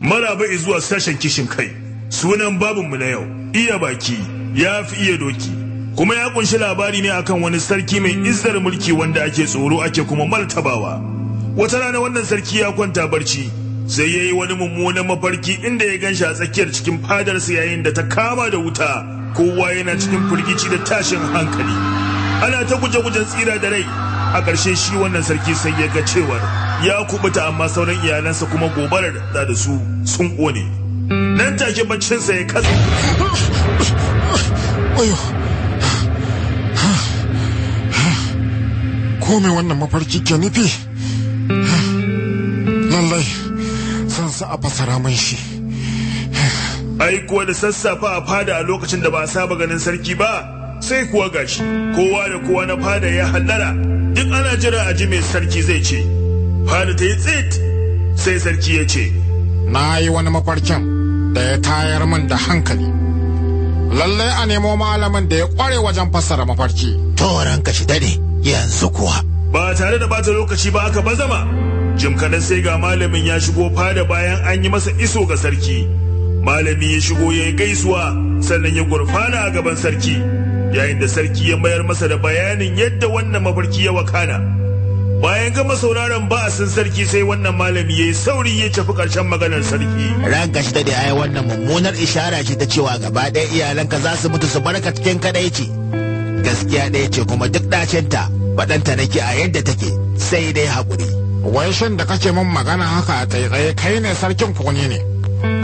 Maraba zuwa sashen kishin kai. Sunan babinmu na yau, iya baki, Yafi iya doki. Kuma ya kunshi labari ne akan wani sarki mai izzar mulki wanda ake tsoro ake kuma martabawa. Wata rana wannan sarki ya kwanta barci, sai yayi wani mummunan mafarki inda ya ganshi a tsakiyar cikin fadarsa yayin da ta kama da wuta. Kowa yana cikin firgici da tashin hankali. Ana ta guje-gujen tsira da rai. A ƙarshe shi wannan sarki sai ya ga cewar ya kubuta amma sauran iyalansa kuma gobarar da su sun ƙone. Nan take baccinsa ya katse. Ko me wannan mafarki ke nufi? Lallai san sa a fasara man shi. Ai kuwa da sassafa a fada a lokacin da ba a saba ganin sarki ba, sai kuwa gashi kowa da kowa na fada ya hallara. Duk ana jira a ji mai sarki zai ce. Fada ta yi tsit, sai sarki ya ce, na yi wani mafarkin da ya tayar min da hankali. Lallai a nemo malamin da ya kware wajen fassara mafarki. To ranka shi dade yanzu kuwa. Ba tare da bata lokaci ba aka bazama. Jim kadan sai ga malamin ya shigo fada bayan an yi masa iso ga sarki. Malami ya shigo ya yi gaisuwa sannan ya gurfana a gaban sarki. Yayin da sarki ya mayar masa da bayanin yadda wannan mafarki ya wakana. Bayan gama sauraron ba'asin sarki sai wannan malami ya yi sauri ya tafi ƙarshen maganar sarki. Ranka shi da ai wannan mummunar ishara ce ta cewa gaba ɗaya iyalanka za su mutu su barka cikin kadaici. Gaskiya ɗaya ce kuma duk ɗacinta baɗanta nake a yadda take sai dai haƙuri. Wai shin da kake min magana haka a tsaye kai ne sarkin kone ne?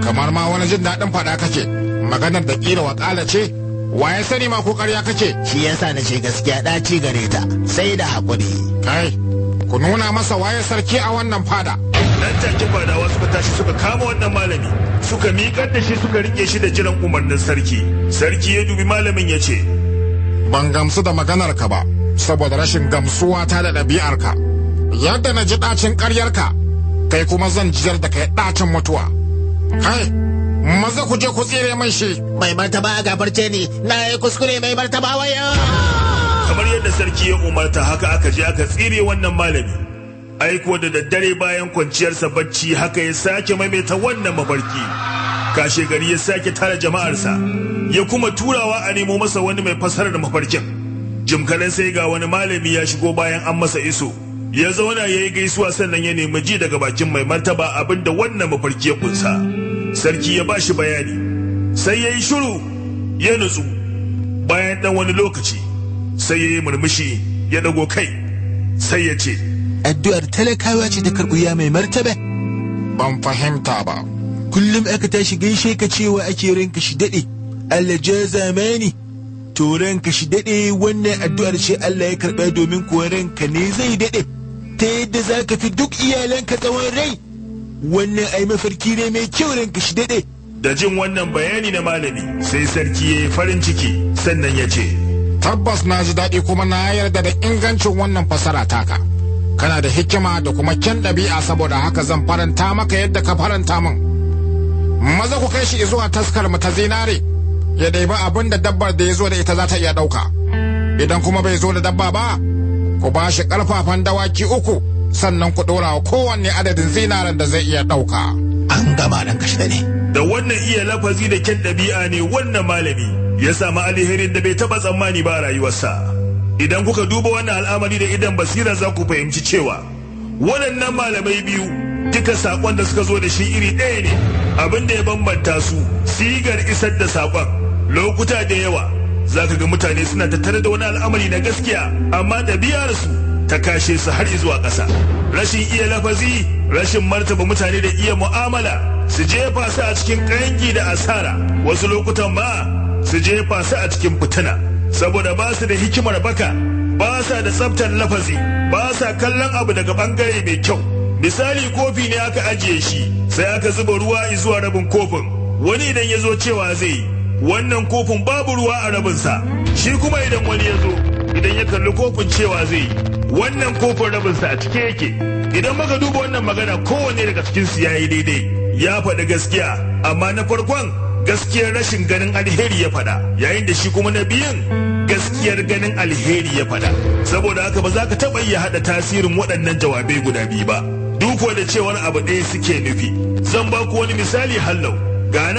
Kamar ma wani jin daɗin faɗa kake maganar da ƙila waƙala ce? Waye sani ma ko ƙarya kake? Shi yasa na ce gaskiya ɗaci gare ta sai da haƙuri. Kai, ku nuna masa waye sarki a wannan fada. Nan take fadawa suka tashi suka kama wannan malami, suka miƙar da shi suka rike shi da jiran umarnin sarki. Sarki ya dubi malamin ya ce, ban gamsu da maganar ka ba, saboda rashin gamsuwa ta da ɗabi'ar ka. Yadda na ji ɗacin ƙaryarka, kai kuma zan jiyar da kai ɗacin mutuwa. Kai, maza ku je ku tsire man shi. Mai martaba a gafarce ni, na yi kuskure mai martaba waya. Kamar yadda sarki ya umarta haka aka je aka tsire wannan malami. Aiko da daddare bayan kwanciyarsa bacci haka ya sake maimaita wannan mafarki. Kashe gari ya sake tara jama'arsa, ya kuma turawa a nemo masa wani mai fasarar mafarkin. Jim kaɗan sai ga wani malami ya shigo bayan an masa iso. Ya zauna ya yi gaisuwa sannan ya nemi ji daga bakin mai martaba abin da wannan mafarki ya kunsa. Sarki ya ba shi bayani, sai ya yi shiru ya nutsu. Bayan ɗan wani lokaci sai ya yi murmushi ya dago kai, sai ya ce, addu'ar talakawa ce ta karɓi ya mai martaba. Ban fahimta ba. Kullum aka tashi gaishe ka cewa ake ranka shi daɗe, Allah ja zamani. To ranka shi daɗe wannan addu'ar ce Allah ya karɓa domin kuwa ranka ne zai daɗe. Ta yadda za ka fi duk iyalanka tsawon rai. Wannan ai mafarki ne mai kyau ranka shi daɗe. Da jin wannan bayani na malami sai sarki ya yi farin ciki sannan ya ce, tabbas na ji daɗi kuma na yarda da ingancin wannan fasara taka. Kana da hikima da kuma kyan ɗabi'a saboda haka zan faranta maka yadda ka faranta min. Maza ku kai shi zuwa taskar mu ta zinare ya ɗebi abin da dabbar da ya zo da ita za ta iya ɗauka. Idan kuma bai zo da dabba ba, ku ba shi ƙarfafan dawaki 3 sannan ku ɗora wa kowanne adadin zinaren da zai iya ɗauka. An gama nan kashi da ne. Da wannan iya lafazi da kyan ɗabi'a ne wannan malami ya samu alherin da bai taɓa tsammani ba a rayuwarsa. Idan kuka duba wannan al'amari da idan basira za ku fahimci cewa waɗannan malamai biyu duka saƙon da suka zo da shi iri ɗaya ne. Abin da ya bambanta su sigar isar da saƙon. Lokuta da yawa za ka ga mutane suna tattare da wani al'amari na gaskiya amma ɗabi'arsu ta kashe su har zuwa ƙasa. Rashin iya lafazi, rashin martaba mutane da iya mu'amala su jefa su a cikin ƙangi da asara. Wasu lokutan ma su jefa su a cikin fitina saboda ba su da hikimar baka, ba sa da tsaftar lafazi, ba sa kallon abu daga bangare mai kyau. Misali kofi ne aka ajiye shi sai aka zuba ruwa zuwa rabin kofin, wani idan ya zo cewa zai wannan kofin babu ruwa a rabinsa, shi kuma idan wani ya zo idan ya kalli kofin cewa zai wannan kofin rabinsa a cike yake. Idan muka duba wannan magana kowanne daga cikinsu ya yi daidai, ya faɗi gaskiya, amma na farkon gaskiyar rashin ganin alheri ya faɗa, yayin da shi kuma na biyun gaskiyar ganin alheri ya faɗa. Saboda haka ba za ka taɓa iya haɗa tasirin waɗannan jawabai guda biyu ba. duk da cewar abu ɗaya suke nufi. Zan ba ku wani misali hallau. Ga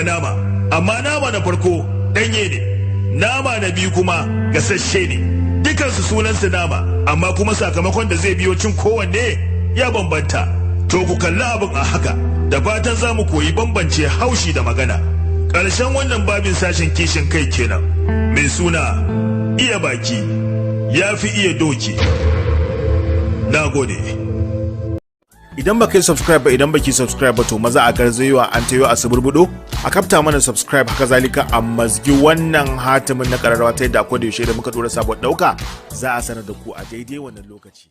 nama, amma nama na farko ɗanye ne, nama na biyu kuma gasasshe ne. Dukansu sunansu nama, amma kuma sakamakon da zai biyo cin kowanne ya bambanta. To ku kalli abin a haka, da fatan za mu koyi bambance haushi da magana. Ƙarshen wannan babin sashen kishin kai kenan. Mai suna iya baki, yafi iya doki. Na gode. Idan baka yi subscribe ba, idan baki subscribe ba, to maza a garzayewa an tayo a suburbudo a kafta mana subscribe, haka zalika a mazgi wannan hatimin na kararrawa ta yadda akwai da yaushe da muka dora sabon dauka za a sanar da ku a daidai wannan lokaci.